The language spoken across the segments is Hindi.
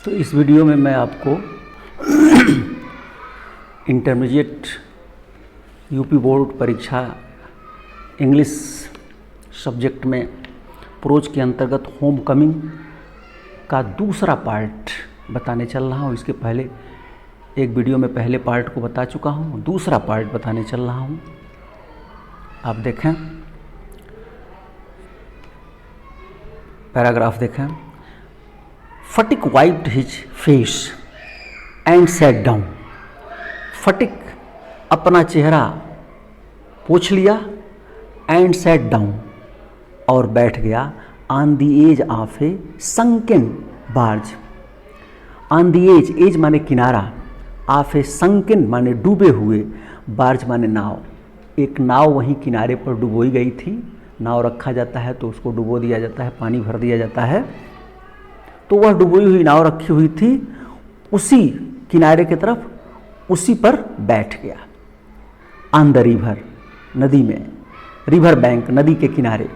तो इस वीडियो में मैं आपको इंटरमीडिएट यूपी बोर्ड परीक्षा इंग्लिश सब्जेक्ट में प्रोज के अंतर्गत होम कमिंग का दूसरा पार्ट बताने चल रहा हूँ। इसके पहले एक वीडियो में पहले पार्ट को बता चुका हूँ, दूसरा पार्ट बताने चल रहा हूँ। आप देखें, पैराग्राफ देखें। Phatik wiped his face and sat down. Phatik अपना चेहरा पोंछ लिया एंड सैट डाउन और बैठ गया on the edge of a sunken barge. On the edge, edge माने किनारा, ऑफ ए संकन माने डूबे हुए, बार्ज माने नाव। एक नाव वहीं किनारे पर डुबोई गई थी। नाव रखा जाता है तो उसको डुबो दिया जाता है, पानी भर दिया जाता है। तो वह डुबोई हुई नाव रखी हुई थी उसी किनारे की तरफ, उसी पर बैठ गया। ऑन द रिवर, नदी में, रिवर बैंक, नदी के किनारे।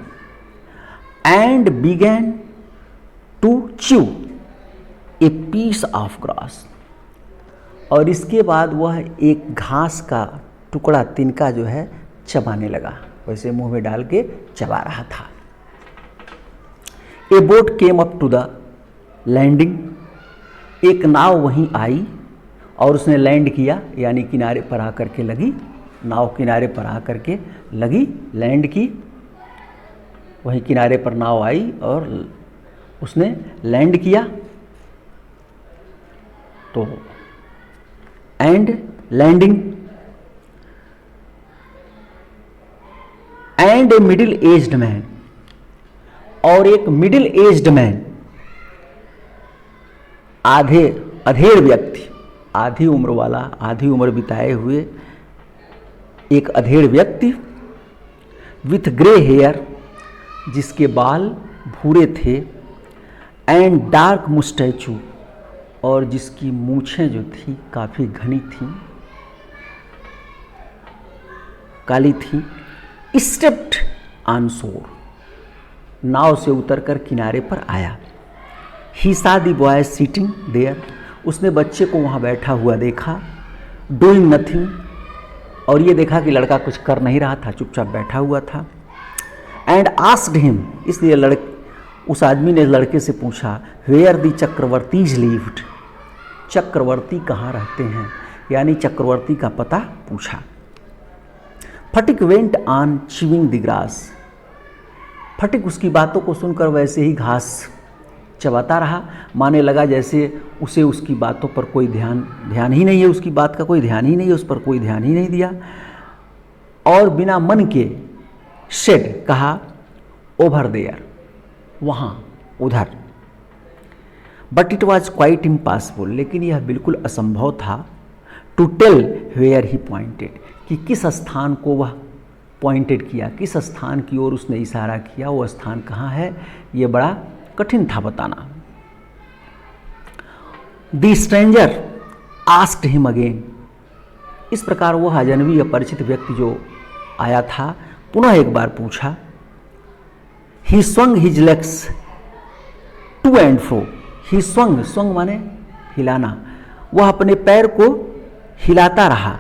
And began to chew a piece of grass. और इसके बाद वह एक घास का टुकड़ा, तिनका जो है, चबाने लगा, वैसे मुंह में डाल के चबा रहा था। A boat came up to the landing. एक नाव वहीं आई और उसने लैंड किया, यानी किनारे पर आकर के लगी। नाव किनारे पर आकर के लगी, लैंड की। वहीं किनारे पर नाव आई और उसने लैंड किया। तो and landing. And a middle aged man, और एक मिडिल एज्ड मैन, अधेड़ व्यक्ति, आधी उम्र वाला, आधी उम्र बिताए हुए एक अधेड़ व्यक्ति, विथ ग्रे हेयर, जिसके बाल भूरे थे, एंड डार्क मुस्टैचू, और जिसकी मूछें जो थी काफ़ी घनी थी, काली थी। स्टेप्ड ऑन शोर, नाव से उतरकर किनारे पर आया। ही सा द बॉय सिटिंग देयर, उसने बच्चे को वहाँ बैठा हुआ देखा। डूइंग नथिंग, और ये देखा कि लड़का कुछ कर नहीं रहा था, चुपचाप बैठा हुआ था। एंड आस्क्ड हिम, इसलिए उस आदमी ने लड़के से पूछा, where the Chakravartis lived, Chakravarti कहाँ रहते हैं, यानी चक्रवर्ती का पता पूछा। Phatik went on chewing the grass, Phatik उसकी बातों को सुनकर वैसे ही घास चबाता रहा। माने लगा जैसे उसे उसकी बातों पर कोई ध्यान ही नहीं है, उसकी बात का कोई ध्यान ही नहीं है, उस पर कोई ध्यान ही नहीं दिया। और बिना मन के सेड, कहा, ओवर देयर, वहाँ, उधर। But it was quite impossible, लेकिन यह बिल्कुल असंभव था, to tell where he pointed, कि किस स्थान को वह पॉइंटेड किया, किस स्थान की ओर उसने इशारा किया, वो स्थान कहाँ है, ये बड़ा कठिन था बताना। The stranger asked him again, इस प्रकार वह अजनबी अपरिचित व्यक्ति जो आया था पुनः एक बार पूछा। He swung his legs to and fro, he swung, swung माने हिलाना, वह अपने पैर को हिलाता रहा।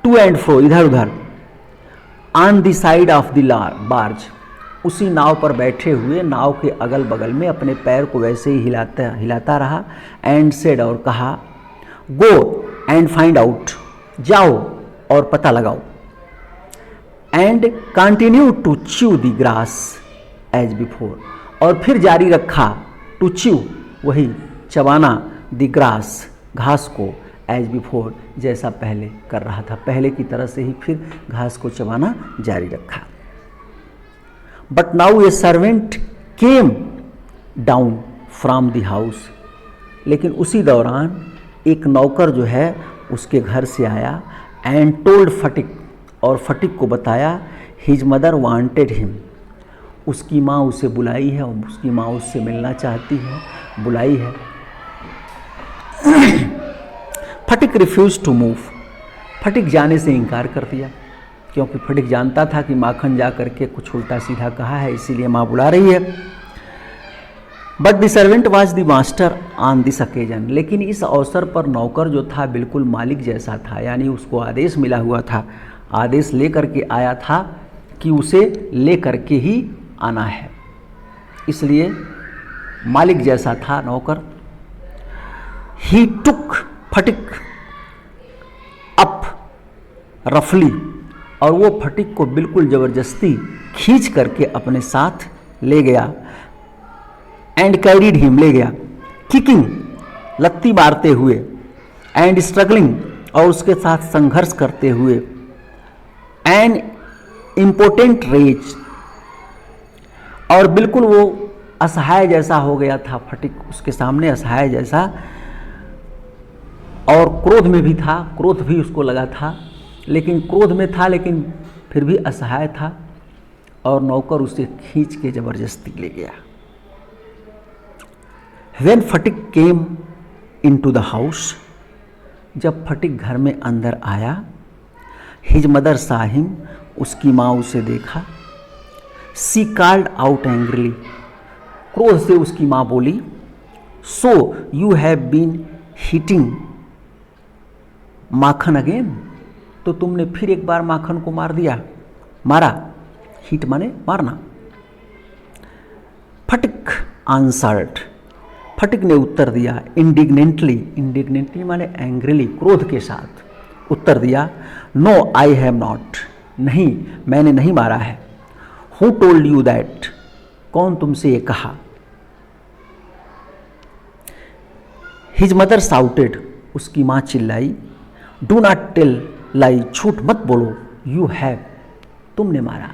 टू एंड फ्रो, इधर उधर। On the side of the barge, उसी नाव पर बैठे हुए नाव के अगल बगल में अपने पैर को वैसे ही हिलाता रहा। एंड सेड, और कहा, गो एंड फाइंड आउट, जाओ और पता लगाओ। And continue to chew the grass as before, और फिर जारी रखा, टू च्यू, वही चबाना, द ग्रास, घास को, एज बिफोर, जैसा पहले कर रहा था, पहले की तरह से ही फिर घास को चबाना जारी रखा। But now A servant came down from the house, लेकिन उसी दौरान एक नौकर जो है उसके घर से आया। एंड टोल्ड फटिक, और फटिक को बताया, हिज मदर वांटेड हिम, उसकी माँ उसे बुलाई है, और उसकी माँ उससे मिलना चाहती है, बुलाई है। फटिक रिफ्यूज टू मूव, फटिक जाने से इनकार कर दिया, क्योंकि फटिक जानता था कि माखन जा करके कुछ उल्टा सीधा कहा है, इसीलिए माँ बुला रही है। But the servant was the master on this occasion, लेकिन इस अवसर पर नौकर जो था बिल्कुल मालिक जैसा था, यानी उसको आदेश मिला हुआ था, आदेश लेकर के आया था कि उसे ले करके ही आना है, इसलिए मालिक जैसा था नौकर। ही टुक फटिक अप रफली, और वो फटिक को बिल्कुल ज़बरदस्ती खींच करके अपने साथ ले गया। एंड कैरीड हिम, ले गया, किकिंग, लत्ती मारते हुए, एंड स्ट्रगलिंग, और उसके साथ संघर्ष करते हुए, एन इम्पोर्टेंट रेज, और बिल्कुल वो असहाय जैसा हो गया था फटिक, उसके सामने असहाय जैसा, और क्रोध में भी था, क्रोध भी उसको लगा था, लेकिन क्रोध में था लेकिन फिर भी असहाय था, और नौकर उसे खींच के ज़बरदस्ती ले गया। When Sphatik came into the house, जब फटिक घर में अंदर आया, हिज मदर saw him, उसकी माँ उसे देखा, सी called out angrily, क्रोध से उसकी माँ बोली, so you have been hitting Makhan again, तो तुमने फिर एक बार माखन को मारा, हिट माने मारना। फटिक आंसर्ड, फटिक ने उत्तर दिया, इंडिग्नेंटली माने एंग्रीली, क्रोध के साथ उत्तर दिया, नो आई हैव नॉट, नहीं मैंने नहीं मारा है। हु टोल्ड यू दैट, कौन तुमसे ये कहा। हिज मदर साउटेड, उसकी माँ चिल्लाई, डू नॉट टेल लाई, झूठ मत बोलो, यू हैव, तुमने मारा।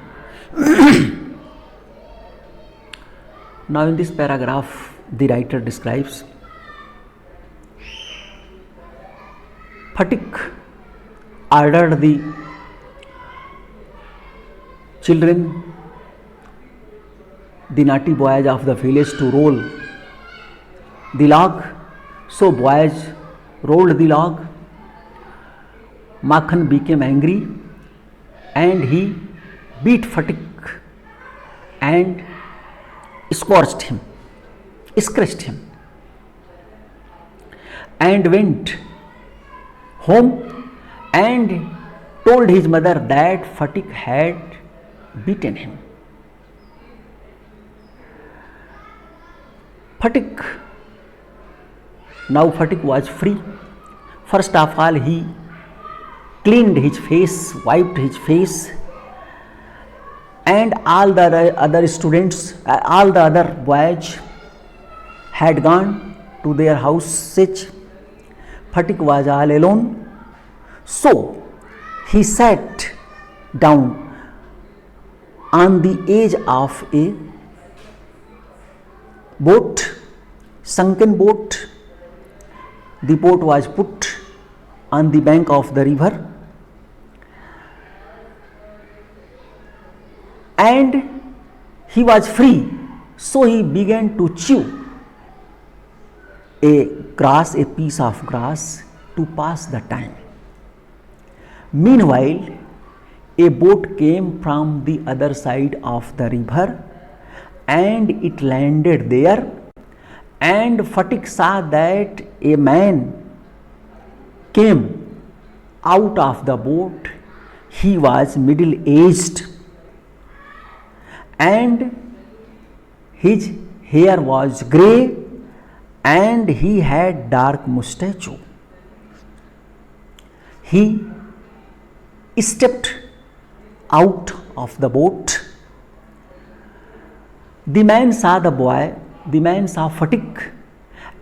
Now in this paragraph the writer describes Phatik ordered the children, the naughty boys of the village, to roll the log, so boys rolled the log. Makhan became angry and he beat Phatik and scourged him, scratched him, and went home and told his mother that Phatik had beaten him. Now Phatik was free. First of all, he cleaned his face, wiped his face, and all the other students, all the other boys had gone to their houses. Phatik was all alone, so he sat down on the edge of a boat, sunken boat. The boat was put on the bank of the river, and he was free, so he began to chew a piece of grass to pass the time. Meanwhile, a boat came from the other side of the river and it landed there, and Phatik saw that a man came out of the boat. He was middle-aged and his hair was grey and he had dark mustache. He stepped out of the boat. The man saw the boy, the man saw Phatik,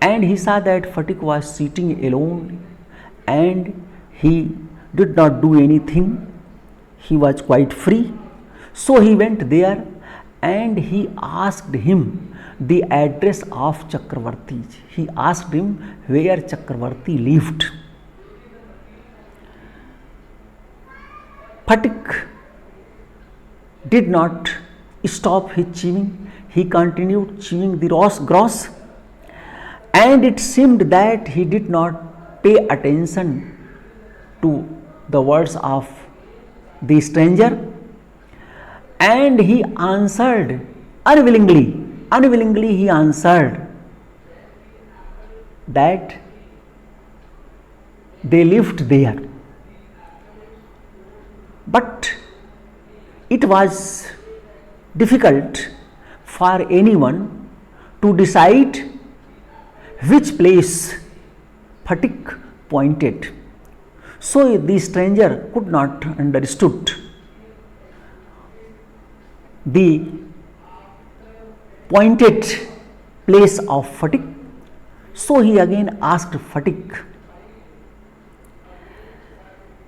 and he saw that Phatik was sitting alone and he did not do anything. He was quite free. So he went there and he asked him the address of Chakravarti. He asked him where Chakravarti lived. Phatik did not stop his chewing. He continued chewing the grass, and it seemed that he did not pay attention to the words of the stranger, and he answered unwillingly he answered that they lived there, but it was difficult for anyone to decide which place Phatik pointed. So the stranger could not understood the pointed place of Phatik. So he again asked Phatik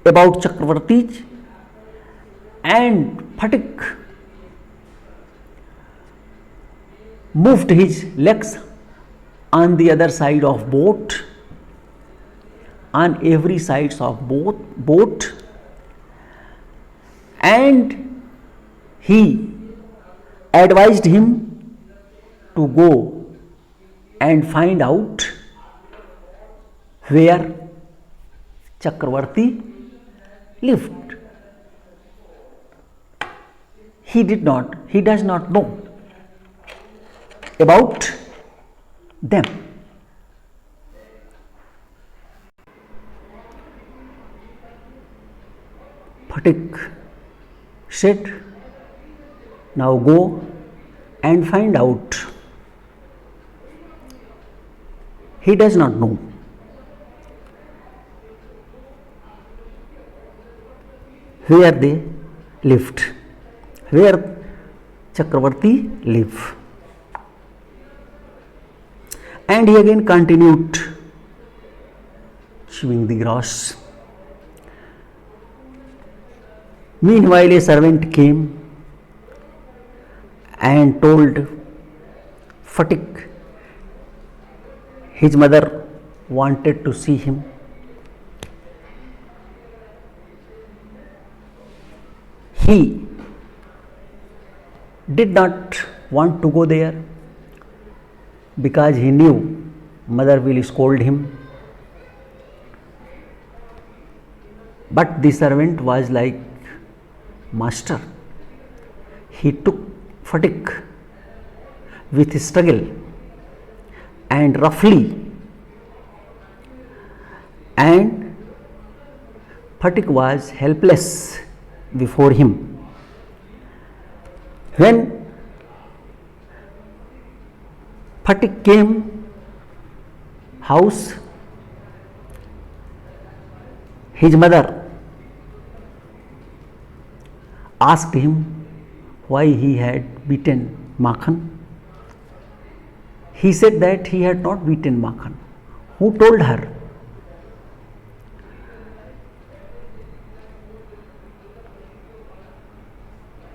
about Chakravarti, and Phatik moved his legs on the other side of boat, on every sides of boat, and he advised him to go and find out where Chakravarti lived. He does not know about them. Phatik said, now go and find out. He does not know. Where they lived, where Chakravarti lived. And he again continued chewing the grass. Meanwhile, a servant came and told Phatik his mother wanted to see him. He did not want to go there because he knew mother will scold him. But the servant was like master. He took Phatik with struggle and roughly, and Phatik was helpless before him. When Phatik came house, his mother asked him why he had beaten Makhan. He said that he had not beaten Makhan. Who told her?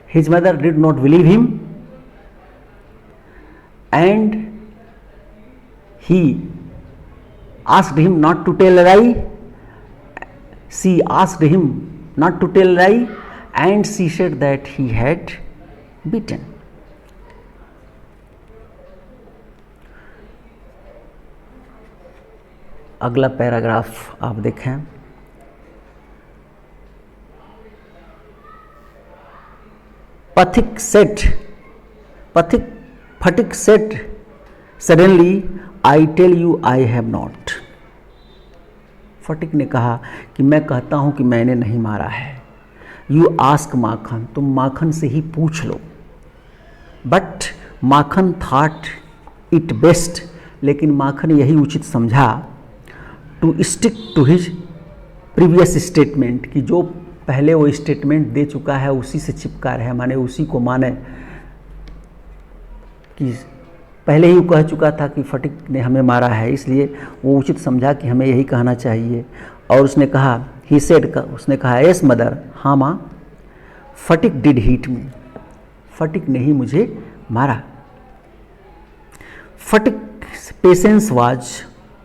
His mother did not believe him, and he asked him not to tell a lie. She asked him not to tell a lie, and she said that he had beaten. अगला पैराग्राफ आप देखें. Phatik said, suddenly, I tell you I have not. Phatik ने कहा कि मैं कहता हूं कि मैंने नहीं मारा है. You ask Makhan, तुम माखन से ही पूछ लो. But Makhan thought it best, लेकिन माखन यही उचित समझा to stick to his previous statement, कि जो पहले वो स्टेटमेंट दे चुका है उसी से चिपका रहे, माने उसी को माने, कि पहले ही कह चुका था कि फटिक ने हमें मारा है, इसलिए वो उचित समझा कि हमें यही कहना चाहिए. और उसने कहा, ही सेड, उसने कहा, यस मदर, हाँ माँ, फटिक डिड हीट मी, फटिक ने ही मुझे मारा. फटिक पेशेंस वाज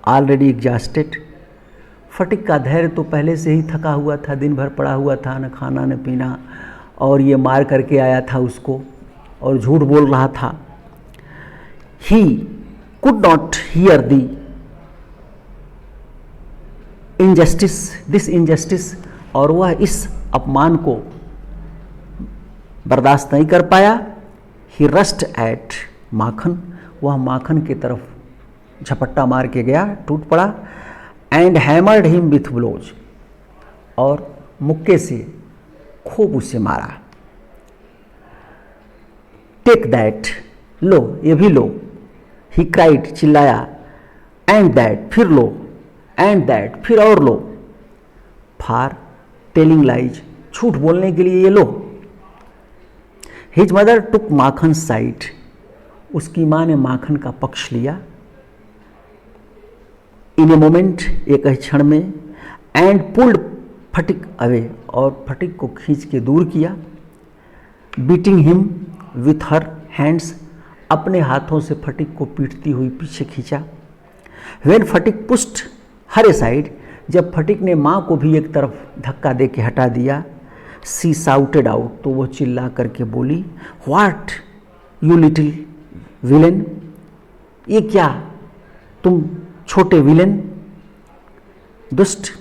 ऑलरेडी एग्जॉस्टेड. फटिक का धैर्य तो पहले से ही थका हुआ था, दिन भर पड़ा हुआ था, न खाना न पीना, और ये मार करके आया था उसको और झूठ बोल रहा था. He could not here the injustice, this injustice, और वह इस अपमान को बर्दाश्त नहीं कर पाया. ही रस्ट एट माखन, वह माखन की तरफ झपट्टा मार के गया, टूट पड़ा। And hammered him with blows, और मुक्के से खूब उसे मारा। टेक दैट, लो, ये भी लो। ही क्राइड, चिल्लाया। एंड दैट, फिर लो। एंड दैट, फिर और लो। फॉर टेलिंग लाइज, झूठ बोलने के लिए ये लो। हिज मदर टुक माखन साइड, उसकी माँ ने माखन का पक्ष लिया। इन ए मोमेंट, एक क्षण में। एंड पुल्ड फटिक अवे, और फटिक को खींच के दूर किया। Beating him with her hands, अपने हाथों से फटिक को पीटती हुई पीछे खींचा। When Sphatik पुस्ट her A side, जब फटिक ने माँ को भी एक तरफ धक्का दे के हटा दिया। सी साउटेड आउट, तो वो चिल्ला करके बोली, व्हाट यू लिटिल विलेन, ये क्या तुम छोटे विलेन, दुष्ट।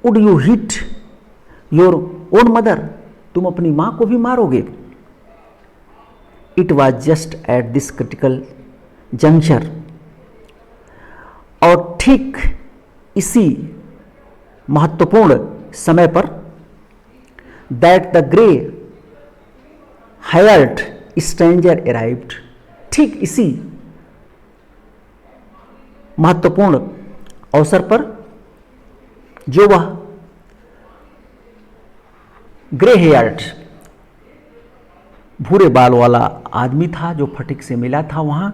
Would you hit your own mother, तुम अपनी माँ को भी मारोगे। It was just at this critical juncture, और ठीक इसी महत्वपूर्ण समय पर, that the grey hired stranger arrived, ठीक इसी महत्वपूर्ण अवसर पर जो वह ग्रे हेयर्ड, भूरे बाल वाला आदमी था जो फटिक से मिला था वहाँ,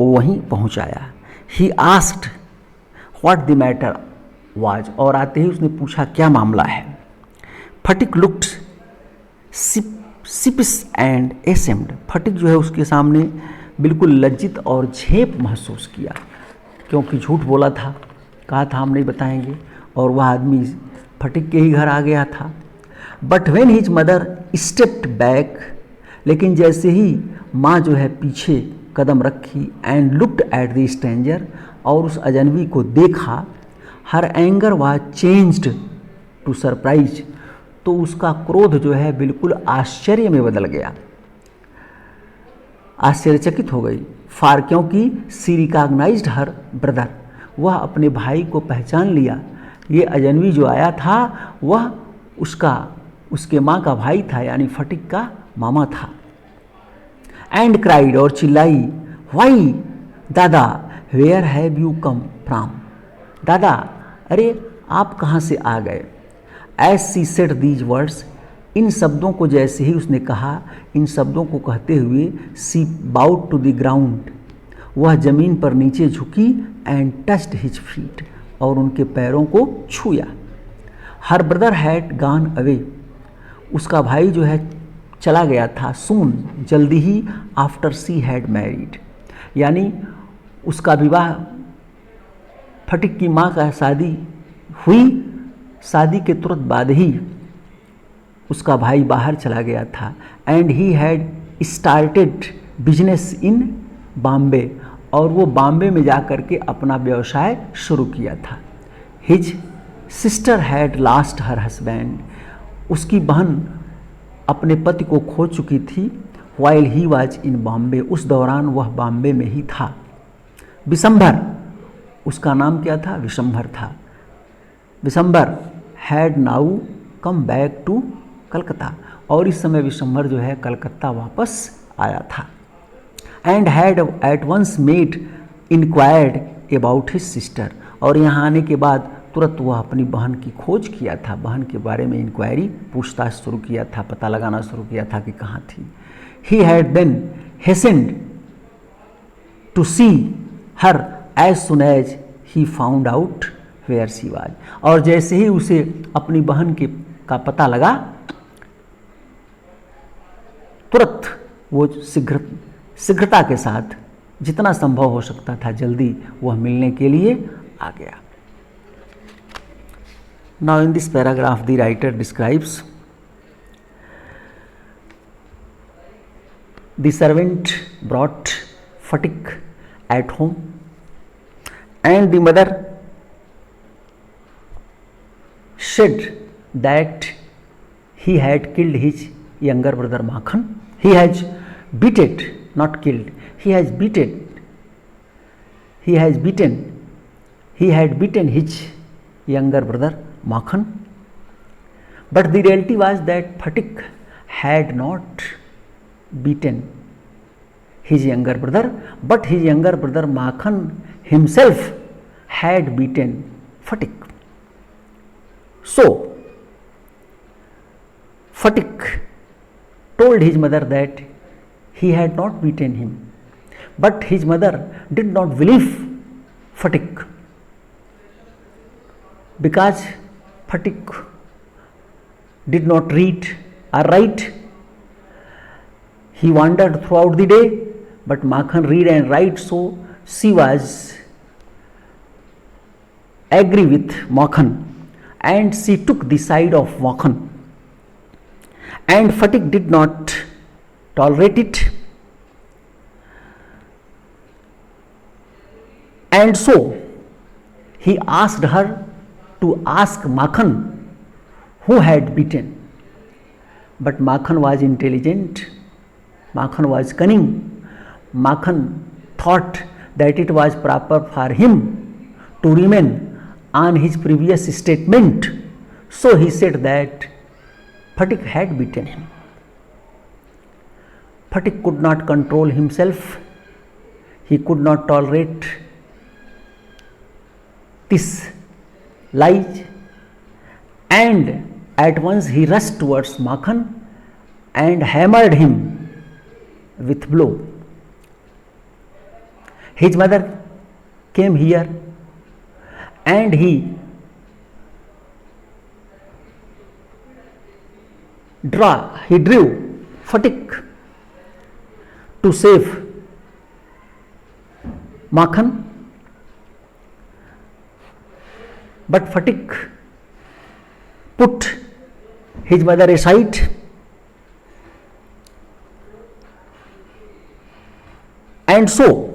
वो वहीं पहुँच आया। He asked what the matter was, और आते ही उसने पूछा क्या मामला है। फटिक लुक्ड सिपिस एंड एसेम्ड, फटिक जो है उसके सामने बिल्कुल लज्जित और झेप महसूस किया, क्योंकि झूठ बोला था, कहा था हम नहीं बताएंगे, और वह आदमी फटिक के ही घर आ गया था। But when his mother stepped back, लेकिन जैसे ही माँ जो है पीछे कदम रखी, and looked at the stranger, और उस अजनबी को देखा, her anger was changed to surprise, तो उसका क्रोध जो है बिल्कुल आश्चर्य में बदल गया, आश्चर्यचकित हो गई। फार, क्योंकि सी रिकॉग्नाइज्ड हर ब्रदर, वह अपने भाई को पहचान लिया। ये अजनबी जो आया था वह उसके माँ का भाई था, यानी फटिक का मामा था। एंड क्राइड, और चिल्लाई, why dada, where have you come from, दादा अरे आप कहाँ से आ गए। As she said these words, इन शब्दों को जैसे ही उसने कहा, इन शब्दों को कहते हुए सी बाउड टू द ग्राउंड, वह जमीन पर नीचे झुकी। एंड टच्ड हिज फीट, और उनके पैरों को छुआ। Her brother had gone away, उसका भाई जो है चला गया था। सून, जल्दी ही। आफ्टर सी हैड मैरिड, यानी उसका विवाह, फटिक की माँ का शादी हुई, शादी के तुरंत बाद ही उसका भाई बाहर चला गया था। And he had started business in Bombay, और वो बॉम्बे में जा कर के अपना व्यवसाय शुरू किया था। His sister had last her husband, उसकी बहन अपने पति को खो चुकी थी। While he was in Bombay, उस दौरान वह बॉम्बे में ही था। विशंभर, उसका नाम क्या था, विशंभर था। Vishambhar had now come back to Calcutta, और इस समय विशंभर जो है कलकत्ता वापस आया था। And had at once made inquired about his sister, और यहाँ आने के बाद तुरंत वह अपनी बहन की खोज किया था, बहन के बारे में इंक्वायरी, पूछताछ शुरू किया था, पता लगाना शुरू किया था कि कहाँ थी। He had then hastened to see her as soon as he found out where she was, और जैसे ही उसे अपनी बहन का पता लगा, तुरंत वो शीघ्रता के साथ, जितना संभव हो सकता था जल्दी, वह मिलने के लिए आ गया। Now in this paragraph the writer describes the servant brought Fatik at home, and the mother said that he had killed his younger brother Makhan. He has beaten, not killed, he has he had beaten his younger brother Makhan. But the reality was that Phatik had not beaten his younger brother, but his younger brother Makhan himself had beaten Phatik. So Phatik told his mother that he had not beaten him, but his mother did not believe Phatik, because Phatik did not read or write. He wandered throughout the day, but Makhan read and write, so she was agree with Makhan and she took the side of Makhan, and Phatik did not tolerate it, and so he asked her to ask Makhan who had beaten. But Makhan was intelligent, Makhan was cunning. Makhan thought that it was proper for him to remain on his previous statement, so he said that Phatik had beaten him. Phatik could not control himself, he could not tolerate this lie, and at once he rushed towards Makhan and hammered him with blow. His mother came here and he drew Phatik to save Makhan, but Phatik put his mother aside and so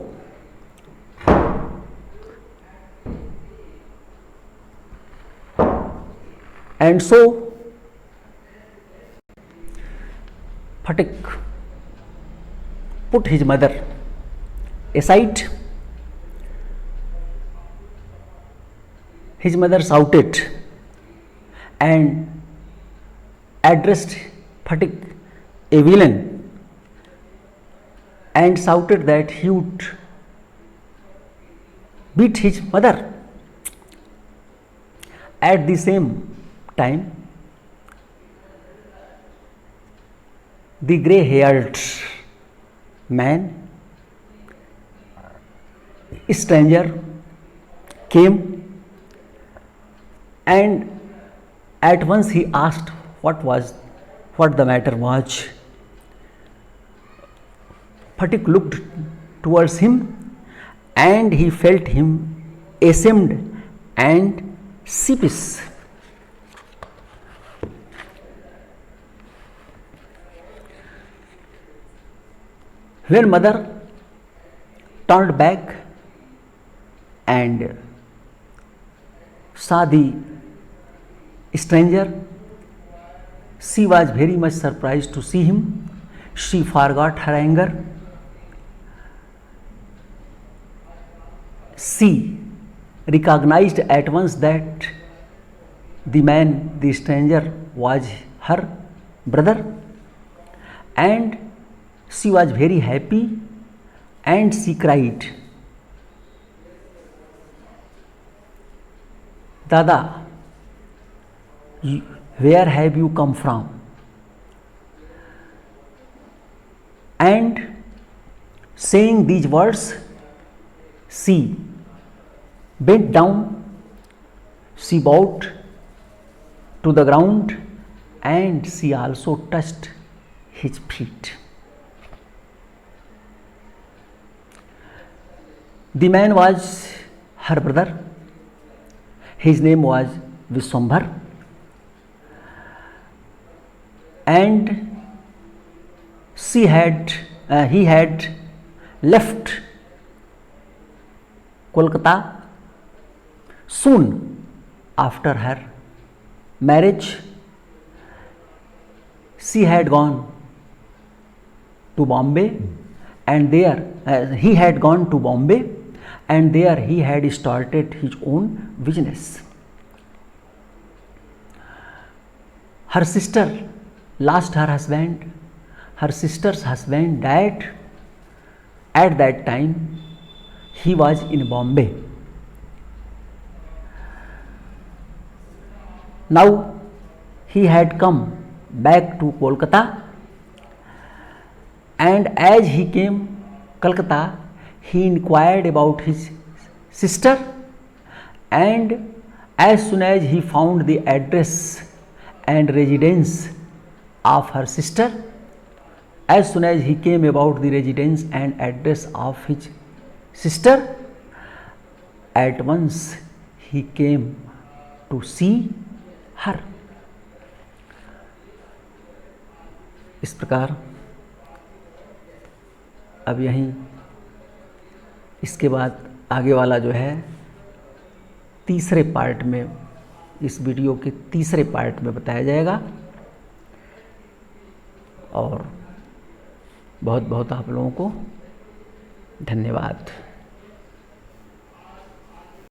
Phatik put his mother aside. His mother shouted and addressed Phatik a villain and shouted that he would beat his mother. At the same time, the grey-haired man, stranger, came and at once he asked what the matter was. Phatik looked towards him and he felt him ashamed and sheepish. When mother turned back and saw the stranger, she was very much surprised to see him. She forgot her anger. She recognized at once that the stranger was her brother, and she was very happy and she cried, "Dada, where have you come from?" And saying these words, she bent down, she bowed to the ground and she also touched his feet. The man was her brother. His name was Vishwambhar, and he had left Kolkata soon after her marriage. She had gone to Bombay, and he had gone to Bombay, and there he had started his own business. Her sister lost her husband. Her sister's husband died. At that time, he was in Bombay. Now he had come back to Kolkata, and as he came Kolkata, he inquired about his sister, and as soon as he found the address and residence of her sister, as soon as he came about the residence and address of his sister, at once he came to see her. इस प्रकार अब यहीं इसके बाद आगे वाला जो है तीसरे पार्ट में, इस वीडियो के तीसरे पार्ट में बताया जाएगा। और बहुत बहुत आप लोगों को धन्यवाद।